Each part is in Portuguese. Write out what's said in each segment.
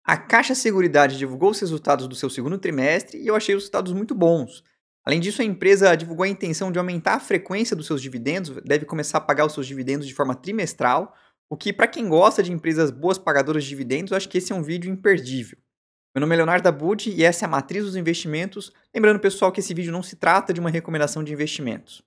A Caixa Seguridade divulgou os resultados do seu segundo trimestre e eu achei os resultados muito bons. Além disso, a empresa divulgou a intenção de aumentar a frequência dos seus dividendos, deve começar a pagar os seus dividendos de forma trimestral, o que, para quem gosta de empresas boas pagadoras de dividendos, eu acho que esse é um vídeo imperdível. Meu nome é Leonardo Abud e essa é a Matriz dos Investimentos. Lembrando, pessoal, que esse vídeo não se trata de uma recomendação de investimentos.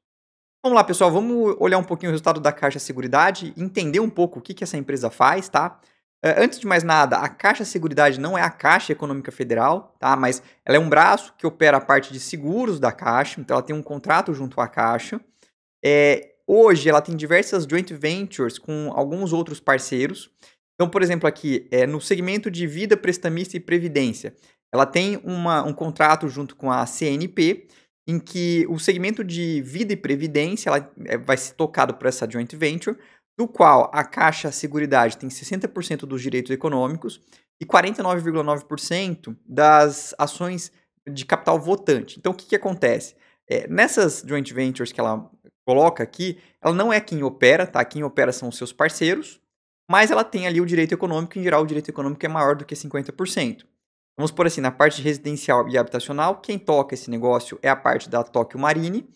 Vamos lá, pessoal, vamos olhar um pouquinho o resultado da Caixa Seguridade, entender um pouco o que essa empresa faz, tá? Antes de mais nada, a Caixa Seguridade não é a Caixa Econômica Federal, tá? Mas ela é um braço que opera a parte de seguros da Caixa, então ela tem um contrato junto à Caixa. Hoje ela tem diversas joint ventures com alguns outros parceiros. Então, por exemplo, aqui, no segmento de vida, prestamista e previdência, ela tem um contrato junto com a CNP, em que o segmento de vida e previdência vai ser tocado por essa joint venture, do qual a Caixa Seguridade tem 60% dos direitos econômicos e 49,9% das ações de capital votante. Então, o que acontece? Nessas joint ventures que ela coloca aqui, ela não é quem opera, tá? Quem opera são os seus parceiros, mas ela tem ali o direito econômico, em geral o direito econômico é maior do que 50%. Vamos por assim, na parte residencial e habitacional, quem toca esse negócio é a parte da Tokio Marine,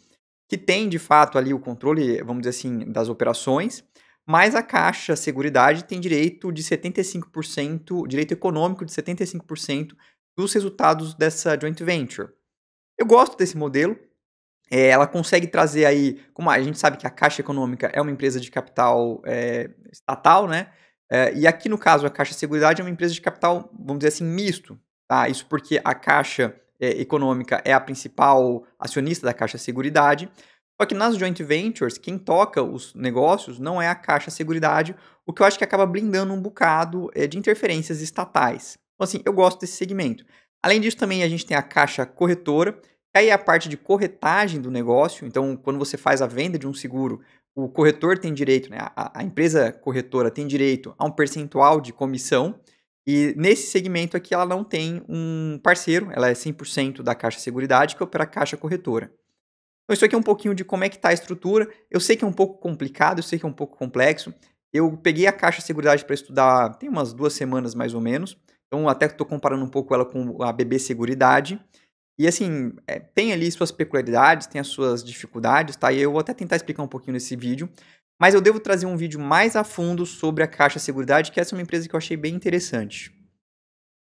que tem de fato ali o controle, vamos dizer assim, das operações, mas a Caixa Seguridade tem direito de 75%, direito econômico de 75% dos resultados dessa joint venture. Eu gosto desse modelo. Ela consegue trazer aí, como a gente sabe que a Caixa Econômica é uma empresa de capital estatal, né? E aqui no caso a Caixa Seguridade é uma empresa de capital, vamos dizer assim, misto. Tá? Isso porque a Caixa Econômica é a principal acionista da Caixa Seguridade. Só que nas joint ventures, quem toca os negócios não é a Caixa Seguridade, o que eu acho que acaba blindando um bocado de interferências estatais. Então, assim, eu gosto desse segmento. Além disso, também a gente tem a Caixa Corretora, que aí é a parte de corretagem do negócio. Então, quando você faz a venda de um seguro, o corretor tem direito, né, a empresa corretora tem direito a um percentual de comissão. E nesse segmento aqui ela não tem um parceiro, ela é 100% da Caixa Seguridade, que opera a Caixa Corretora. Então isso aqui é um pouquinho de como é que está a estrutura. Eu sei que é um pouco complicado, eu sei que é um pouco complexo. Eu peguei a Caixa Seguridade para estudar tem umas 2 semanas mais ou menos. Então até estou comparando um pouco ela com a BB Seguridade. E assim, tem ali suas peculiaridades, tem as suas dificuldades, tá? E eu vou até tentar explicar um pouquinho nesse vídeo. Mas eu devo trazer um vídeo mais a fundo sobre a Caixa Seguridade, que essa é uma empresa que eu achei bem interessante.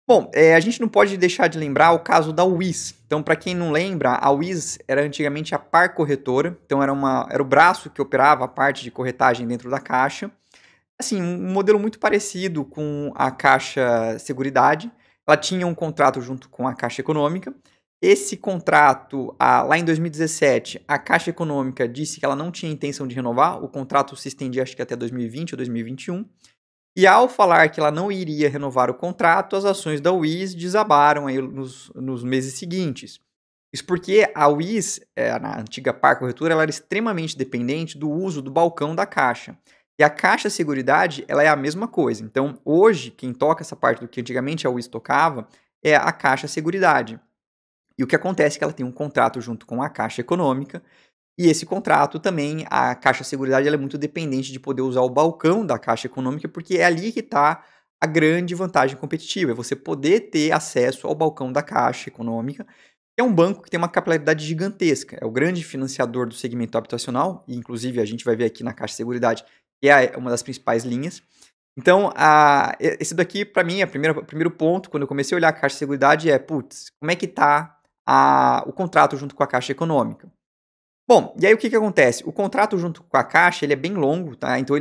Bom, a gente não pode deixar de lembrar o caso da Wiz. Então, para quem não lembra, a Wiz era antigamente a Par Corretora. Então, era o braço que operava a parte de corretagem dentro da Caixa. Assim, um modelo muito parecido com a Caixa Seguridade. Ela tinha um contrato junto com a Caixa Econômica. Esse contrato, lá em 2017, a Caixa Econômica disse que ela não tinha intenção de renovar. O contrato se estendia, acho que até 2020 ou 2021. E ao falar que ela não iria renovar o contrato, as ações da Wiz desabaram aí nos meses seguintes. Isso porque a Wiz, na antiga Par Corretora, ela era extremamente dependente do uso do balcão da Caixa. E a Caixa Seguridade, ela é a mesma coisa. Então, hoje, quem toca essa parte do que antigamente a Wiz tocava é a Caixa Seguridade. E o que acontece é que ela tem um contrato junto com a Caixa Econômica, e esse contrato também, a Caixa Seguridade ela é muito dependente de poder usar o balcão da Caixa Econômica, porque é ali que está a grande vantagem competitiva, é você poder ter acesso ao balcão da Caixa Econômica, que é um banco que tem uma capilaridade gigantesca, é o grande financiador do segmento habitacional, e inclusive a gente vai ver aqui na Caixa Seguridade, que é uma das principais linhas. Então, esse daqui, para mim, o primeiro ponto, quando eu comecei a olhar a Caixa Seguridade, putz, como é que está o contrato junto com a Caixa Econômica? Bom, e aí o que acontece? O contrato junto com a Caixa, ele é bem longo, tá? Então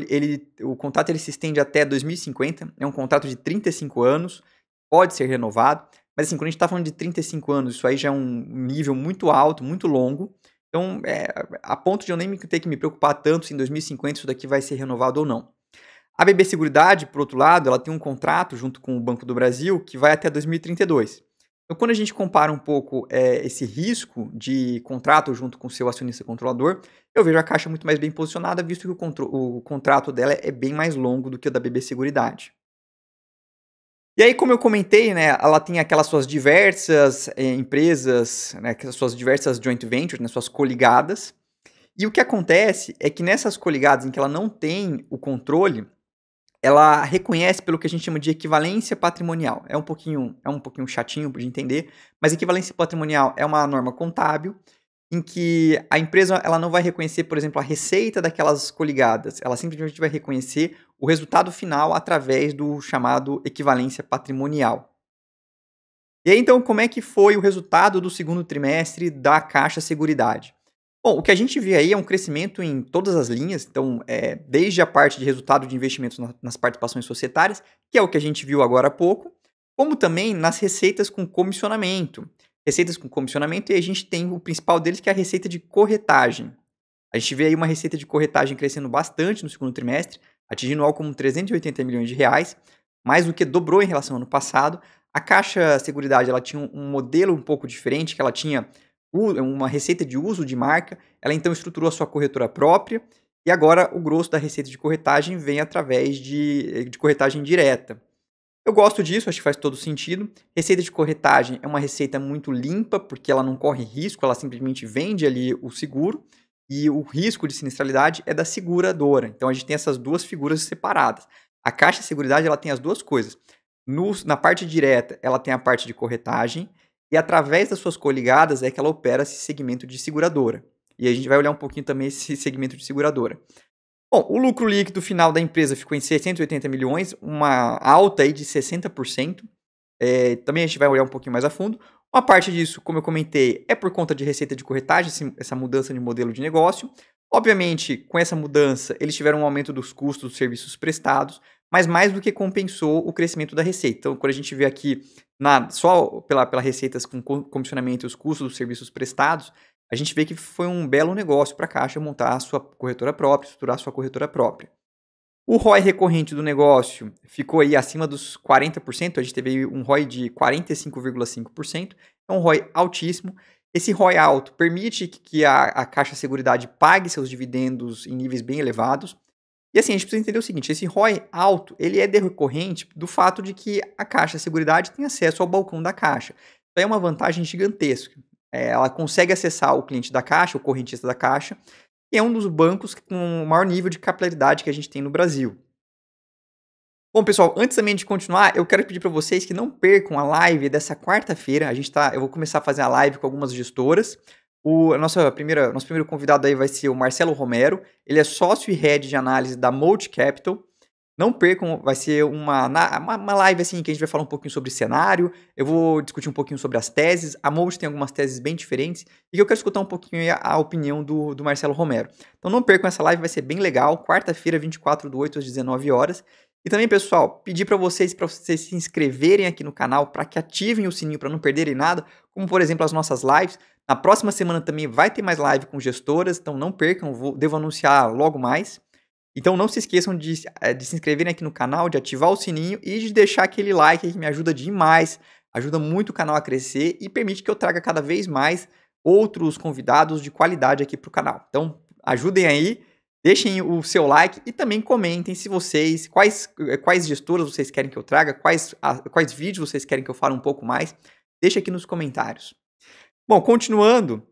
o contrato ele se estende até 2050, é um contrato de 35 anos, pode ser renovado, mas assim, quando a gente está falando de 35 anos, isso aí já é um nível muito alto, muito longo, então a ponto de eu nem ter que me preocupar tanto se em 2050 isso daqui vai ser renovado ou não. A BB Seguridade, por outro lado, ela tem um contrato junto com o Banco do Brasil que vai até 2032. Então, quando a gente compara um pouco esse risco de contrato junto com o seu acionista controlador, eu vejo a Caixa muito mais bem posicionada, visto que o contrato dela é bem mais longo do que o da BB Seguridade. E aí, como eu comentei, né, ela tem aquelas suas diversas empresas, né, aquelas suas diversas joint ventures, né, suas coligadas. E o que acontece é que nessas coligadas em que ela não tem o controle, ela reconhece pelo que a gente chama de equivalência patrimonial. É um pouquinho chatinho de entender, mas equivalência patrimonial é uma norma contábil em que a empresa ela não vai reconhecer, por exemplo, a receita daquelas coligadas, ela simplesmente vai reconhecer o resultado final através do chamado equivalência patrimonial. E aí, então, como é que foi o resultado do segundo trimestre da Caixa Seguridade? Bom, o que a gente vê aí é um crescimento em todas as linhas, então, desde a parte de resultado de investimentos nas participações societárias, que é o que a gente viu agora há pouco, como também nas receitas com comissionamento. Receitas com comissionamento, e a gente tem o principal deles, que é a receita de corretagem. A gente vê aí uma receita de corretagem crescendo bastante no segundo trimestre, atingindo algo como 380 milhões de reais, mais do que dobrou em relação ao ano passado. A Caixa Seguridade ela tinha um modelo um pouco diferente, que ela tinha uma receita de uso de marca, ela então estruturou a sua corretora própria, e agora o grosso da receita de corretagem vem através de corretagem direta. Eu gosto disso, acho que faz todo sentido. Receita de corretagem é uma receita muito limpa, porque ela não corre risco, ela simplesmente vende ali o seguro, e o risco de sinistralidade é da seguradora. Então a gente tem essas duas figuras separadas. A Caixa Seguridade ela tem as duas coisas. Na parte direta, ela tem a parte de corretagem, e através das suas coligadas é que ela opera esse segmento de seguradora. E a gente vai olhar um pouquinho também esse segmento de seguradora. Bom, o lucro líquido final da empresa ficou em 680 milhões, uma alta aí de 60%. Também a gente vai olhar um pouquinho mais a fundo. Uma parte disso, como eu comentei, é por conta de receita de corretagem, essa mudança de modelo de negócio. Obviamente, com essa mudança, eles tiveram um aumento dos custos dos serviços prestados, mas mais do que compensou o crescimento da receita. Então, quando a gente vê aqui só pela receitas com comissionamento e os custos dos serviços prestados, a gente vê que foi um belo negócio para a Caixa montar a sua corretora própria, estruturar a sua corretora própria. O ROI recorrente do negócio ficou aí acima dos 40%, a gente teve um ROI de 45,5%, é um ROI altíssimo. Esse ROI alto permite que a Caixa Seguridade pague seus dividendos em níveis bem elevados. E assim, a gente precisa entender o seguinte, esse ROI alto, ele é decorrente do fato de que a Caixa Seguridade tem acesso ao balcão da Caixa. Então é uma vantagem gigantesca. Ela consegue acessar o cliente da Caixa, o correntista da Caixa, e é um dos bancos com o maior nível de capilaridade que a gente tem no Brasil. Bom, pessoal, antes também de continuar, eu quero pedir para vocês que não percam a live dessa quarta-feira. Eu vou começar a fazer a live com algumas gestoras. Nosso primeiro convidado aí vai ser o Marcelo Romero. Ele é sócio e head de análise da Multi Capital. Não percam, vai ser uma live assim que a gente vai falar um pouquinho sobre cenário, eu vou discutir um pouquinho sobre as teses, a Mold tem algumas teses bem diferentes, e eu quero escutar um pouquinho a opinião do Marcelo Romero. Então não percam essa live, vai ser bem legal, quarta-feira, 24/8 às 19 horas. E também, pessoal, pedir para vocês se inscreverem aqui no canal, para que ativem o sininho para não perderem nada, como por exemplo as nossas lives. Na próxima semana também vai ter mais live com gestoras, então não percam, devo anunciar logo mais. Então não se esqueçam de se inscreverem aqui no canal, de ativar o sininho e de deixar aquele like que me ajuda demais, ajuda muito o canal a crescer e permite que eu traga cada vez mais outros convidados de qualidade aqui para o canal. Então ajudem aí, deixem o seu like e também comentem se quais gestoras vocês querem que eu traga, quais vídeos vocês querem que eu fale um pouco mais, deixa aqui nos comentários. Bom, continuando,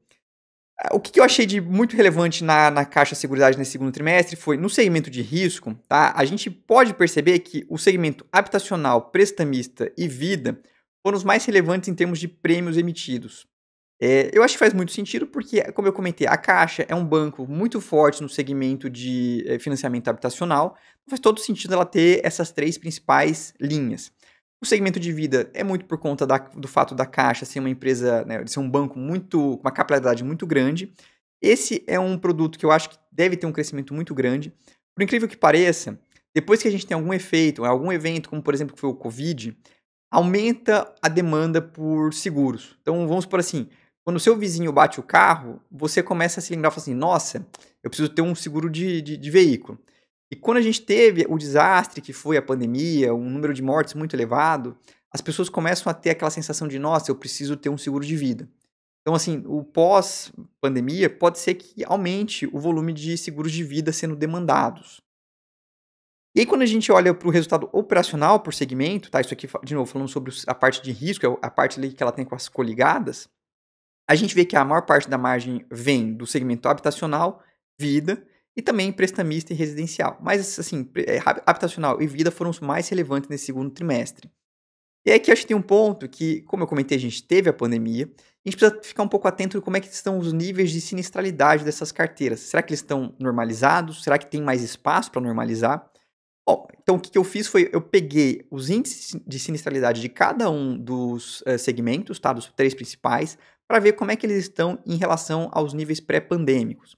o que eu achei de muito relevante na Caixa Seguridade nesse segundo trimestre foi, no segmento de risco, tá? A gente pode perceber que o segmento habitacional, prestamista e vida foram os mais relevantes em termos de prêmios emitidos. Eu acho que faz muito sentido porque, como eu comentei, a Caixa é um banco muito forte no segmento de financiamento habitacional, faz todo sentido ela ter essas três principais linhas. O segmento de vida é muito por conta do fato da Caixa ser uma empresa, né, de ser um banco com uma capilaridade muito grande. Esse é um produto que eu acho que deve ter um crescimento muito grande. Por incrível que pareça, depois que a gente tem algum efeito, algum evento, como por exemplo que foi o Covid, aumenta a demanda por seguros. Então vamos por assim, quando o seu vizinho bate o carro, você começa a se lembrar e fala assim, nossa, eu preciso ter um seguro de veículo. E quando a gente teve o desastre que foi a pandemia, um número de mortes muito elevado, as pessoas começam a ter aquela sensação de, nossa, eu preciso ter um seguro de vida. Então, assim, o pós-pandemia pode ser que aumente o volume de seguros de vida sendo demandados. E aí, quando a gente olha para o resultado operacional por segmento, tá? Isso aqui, de novo, falando sobre a parte de risco, a parte ali que ela tem com as coligadas, a gente vê que a maior parte da margem vem do segmento habitacional, vida e também prestamista e residencial. Mas, assim, habitacional e vida foram os mais relevantes nesse segundo trimestre. E aí que acho que tem um ponto que, como eu comentei, a gente teve a pandemia, a gente precisa ficar um pouco atento de como é que estão os níveis de sinistralidade dessas carteiras. Será que eles estão normalizados? Será que tem mais espaço para normalizar? Bom, então o que eu fiz foi, eu peguei os índices de sinistralidade de cada um dos segmentos, tá, dos 3 principais, para ver como é que eles estão em relação aos níveis pré-pandêmicos.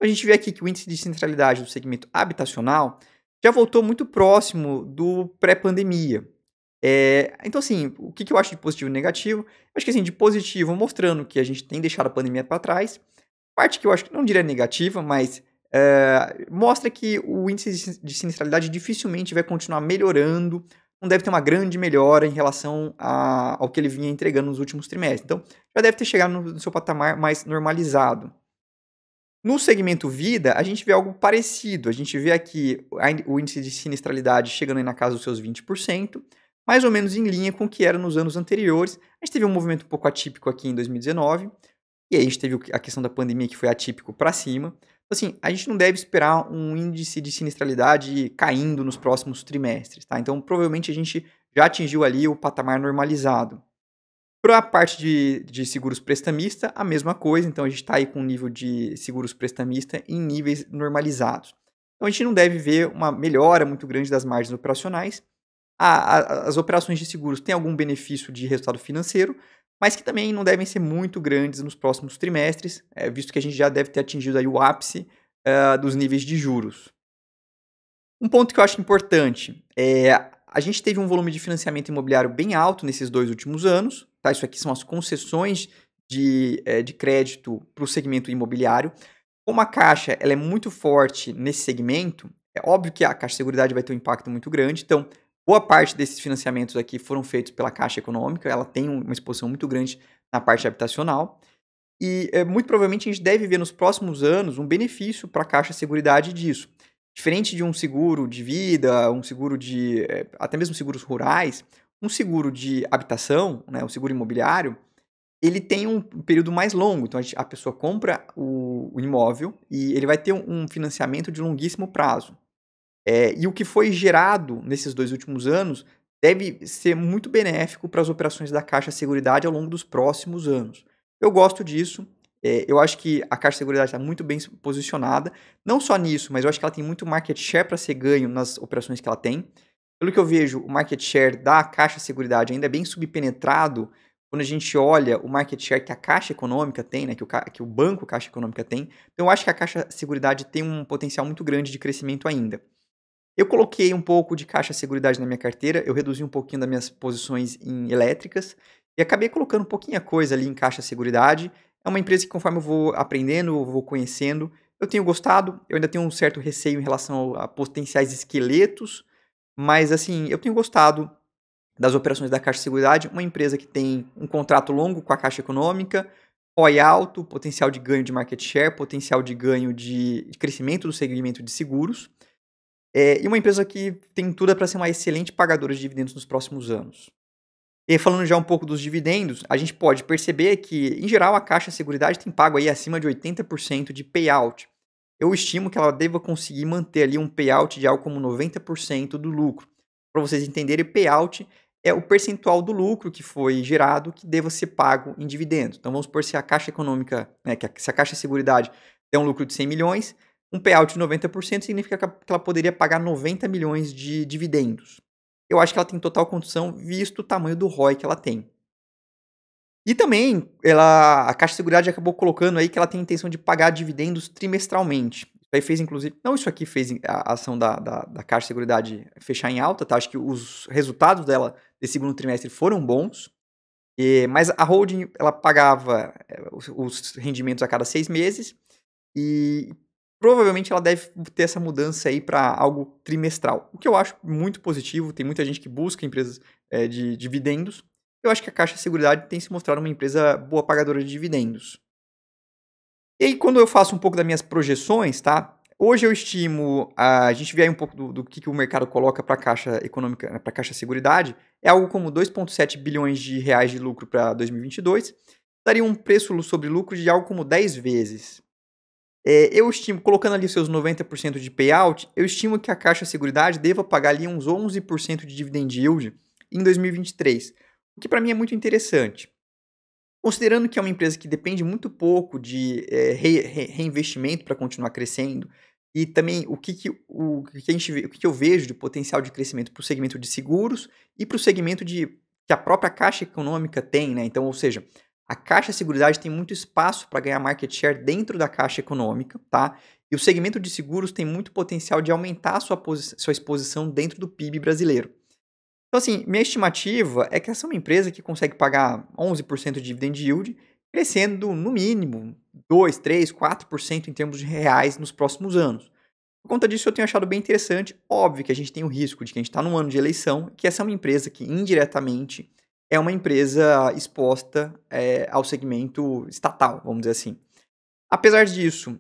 A gente vê aqui que o índice de sinistralidade do segmento habitacional já voltou muito próximo do pré-pandemia. Então assim, o que eu acho de positivo e negativo? Eu acho que assim, de positivo, mostrando que a gente tem deixado a pandemia para trás. Parte que eu acho que não diria negativa, mas mostra que o índice de sinistralidade dificilmente vai continuar melhorando, não deve ter uma grande melhora em relação ao que ele vinha entregando nos últimos trimestres. Então, já deve ter chegado no seu patamar mais normalizado. No segmento vida, a gente vê algo parecido. A gente vê aqui o índice de sinistralidade chegando aí na casa dos seus 20%, mais ou menos em linha com o que era nos anos anteriores. A gente teve um movimento um pouco atípico aqui em 2019, e aí a gente teve a questão da pandemia que foi atípico para cima. Então, assim, a gente não deve esperar um índice de sinistralidade caindo nos próximos trimestres, tá? Então, provavelmente a gente já atingiu ali o patamar normalizado. Para a parte de seguros prestamista, a mesma coisa. Então, a gente está aí com um nível de seguros prestamista em níveis normalizados. Então, a gente não deve ver uma melhora muito grande das margens operacionais. As operações de seguros têm algum benefício de resultado financeiro, mas que também não devem ser muito grandes nos próximos trimestres, visto que a gente já deve ter atingido aí o ápice dos níveis de juros. Um ponto que eu acho importante é a gente teve um volume de financiamento imobiliário bem alto nesses 2 últimos anos, tá? Isso aqui são as concessões de crédito para o segmento imobiliário. Como a Caixa ela é muito forte nesse segmento, é óbvio que a Caixa Seguridade vai ter um impacto muito grande, então boa parte desses financiamentos aqui foram feitos pela Caixa Econômica, ela tem uma exposição muito grande na parte habitacional, e muito provavelmente a gente deve ver nos próximos anos um benefício para a Caixa Seguridade disso. Diferente de um seguro de vida, um seguro até mesmo seguros rurais, um seguro de habitação, né, o seguro imobiliário, ele tem um período mais longo. Então a pessoa compra o imóvel e ele vai ter um financiamento de longuíssimo prazo. E o que foi gerado nesses 2 últimos anos deve ser muito benéfico para as operações da Caixa Seguridade ao longo dos próximos anos. Eu gosto disso. Eu acho que a Caixa Seguridade está muito bem posicionada. Não só nisso, mas eu acho que ela tem muito market share para ser ganho nas operações que ela tem. Pelo que eu vejo, o market share da Caixa Seguridade ainda é bem subpenetrado quando a gente olha o market share que a Caixa Econômica tem, né, que o banco Caixa Econômica tem. Então eu acho que a Caixa Seguridade tem um potencial muito grande de crescimento ainda. Eu coloquei um pouco de Caixa Seguridade na minha carteira, eu reduzi um pouquinho das minhas posições em elétricas e acabei colocando um pouquinho a coisa ali em Caixa Seguridade. É uma empresa que conforme eu vou aprendendo, eu vou conhecendo, eu tenho gostado, eu ainda tenho um certo receio em relação a potenciais esqueletos, mas assim, eu tenho gostado das operações da Caixa Seguridade, uma empresa que tem um contrato longo com a Caixa Econômica, ROI alto, potencial de ganho de market share, potencial de ganho de crescimento do segmento de seguros, e uma empresa que tem tudo para ser uma excelente pagadora de dividendos nos próximos anos. E falando já um pouco dos dividendos, a gente pode perceber que, em geral, a Caixa Seguridade tem pago aí acima de 80% de payout. Eu estimo que ela deva conseguir manter ali um payout de algo como 90% do lucro. Para vocês entenderem, payout é o percentual do lucro que foi gerado que deva ser pago em dividendos. Então vamos supor se a Caixa Econômica, né, se a Caixa Seguridade der um lucro de 100 milhões, um payout de 90% significa que ela poderia pagar 90 milhões de dividendos. Eu acho que ela tem total condição, visto o tamanho do ROI que ela tem. E também, a Caixa Seguridade acabou colocando aí que ela tem a intenção de pagar dividendos trimestralmente. Isso aí fez, inclusive, não isso aqui fez a ação da Caixa Seguridade fechar em alta, tá? Acho que os resultados dela desse segundo trimestre foram bons, mas a holding, ela pagava os rendimentos a cada 6 meses e provavelmente ela deve ter essa mudança aí para algo trimestral, o que eu acho muito positivo. Tem muita gente que busca empresas de dividendos. Eu acho que a Caixa Seguridade tem se mostrado uma empresa boa pagadora de dividendos. E aí, quando eu faço um pouco das minhas projeções, tá? Hoje eu estimo, a gente vê aí um pouco do que o mercado coloca para a Caixa Econômica, para a Caixa Seguridade, é algo como 2,7 bilhões de reais de lucro para 2022, daria um preço sobre lucro de algo como 10 vezes. Eu estimo, colocando ali os seus 90% de payout, eu estimo que a Caixa Seguridade deva pagar ali uns 11% de dividend yield em 2023, o que para mim é muito interessante. Considerando que é uma empresa que depende muito pouco de reinvestimento para continuar crescendo, e também o que eu vejo de potencial de crescimento para o segmento de seguros e para o segmento que a própria Caixa Econômica tem, né? Então, ou seja, a Caixa Seguridade tem muito espaço para ganhar market share dentro da Caixa Econômica, tá? E o segmento de seguros tem muito potencial de aumentar a sua exposição dentro do PIB brasileiro. Então, assim, minha estimativa é que essa é uma empresa que consegue pagar 11% de dividend yield, crescendo no mínimo 2, 3, 4% em termos de reais nos próximos anos. Por conta disso, eu tenho achado bem interessante. Óbvio que a gente tem o risco de que a gente está num ano de eleição, que essa é uma empresa que indiretamente é uma empresa exposta ao segmento estatal, vamos dizer assim. Apesar disso,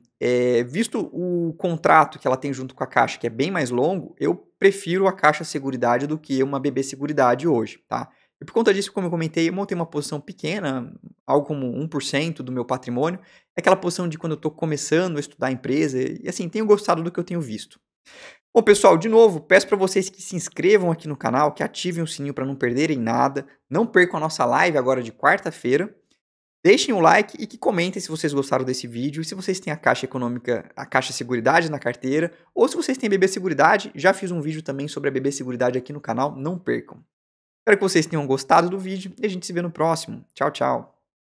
visto o contrato que ela tem junto com a Caixa, que é bem mais longo, eu prefiro a Caixa Seguridade do que uma BB Seguridade hoje, tá? E por conta disso, como eu comentei, eu montei uma posição pequena, algo como 1% do meu patrimônio. É aquela posição de quando eu estou começando a estudar a empresa e, assim, tenho gostado do que eu tenho visto. Bom, pessoal, de novo, peço para vocês que se inscrevam aqui no canal, que ativem o sininho para não perderem nada. Não percam a nossa live agora de quarta-feira. Deixem o like e que comentem se vocês gostaram desse vídeo e se vocês têm a Caixa Econômica, a Caixa Seguridade na carteira, ou se vocês têm BB Seguridade. Já fiz um vídeo também sobre a BB Seguridade aqui no canal, não percam. Espero que vocês tenham gostado do vídeo e a gente se vê no próximo. Tchau, tchau.